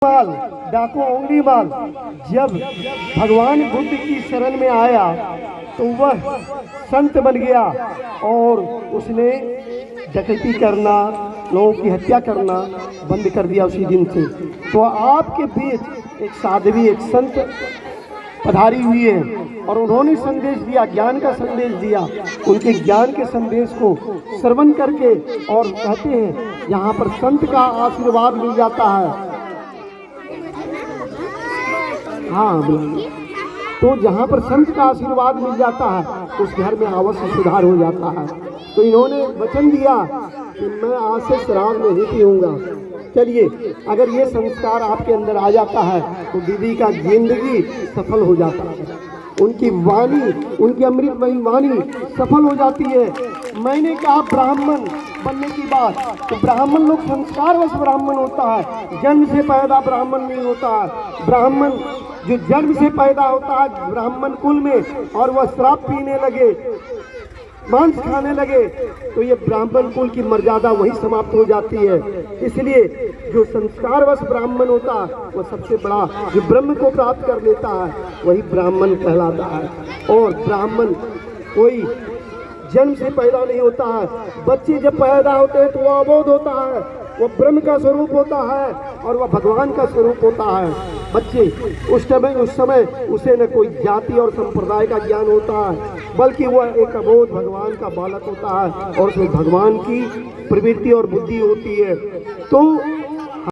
माल डाकू उंगली माल जब भगवान बुद्ध की शरण में आया तो वह संत बन गया और उसने डकैती करना, लोगों की हत्या करना बंद कर दिया उसी दिन से। तो आपके बीच एक साध्वी, एक संत पधारी हुई है और उन्होंने संदेश दिया, ज्ञान का संदेश दिया। उनके ज्ञान के संदेश को श्रवण करके और कहते हैं यहाँ पर संत का आशीर्वाद मिल जाता है। हाँ, तो जहाँ पर संत का आशीर्वाद मिल जाता है उस घर में अवश्य सुधार हो जाता है। तो इन्होंने वचन दिया कि मैं आज से शराब नहीं पीऊँगा। चलिए, अगर ये संस्कार आपके अंदर आ जाता है तो दीदी का जिंदगी सफल हो जाता है, उनकी वाणी, उनकी अमृतमयी वाणी सफल हो जाती है। मैंने कहा ब्राह्मण बनने की बात, तो ब्राह्मण लोग संस्कारवश ब्राह्मण होता है, जन्म से पैदा ब्राह्मण नहीं होता है। ब्राह्मण जो जन्म से पैदा होता है ब्राह्मण कुल में और वह शराब पीने लगे, मांस खाने लगे, तो ये ब्राह्मण कुल की मर्यादा वही समाप्त हो जाती है। इसलिए जो संस्कारवश ब्राह्मण होता है वह सबसे बड़ा, जो ब्रह्म को प्राप्त कर लेता है वही ब्राह्मण कहलाता है। और ब्राह्मण कोई जन्म से पैदा नहीं होता है। बच्चे जब पैदा होते हैं तो वह अबोध होता है, वह ब्रह्म का स्वरूप होता है और वह भगवान का स्वरूप होता है। बच्चे उस समय उसे न कोई जाति और संप्रदाय का ज्ञान होता है, बल्कि वह एक अबोध भगवान का बालक होता है और उसमें भगवान की प्रवृत्ति और बुद्धि होती है। तो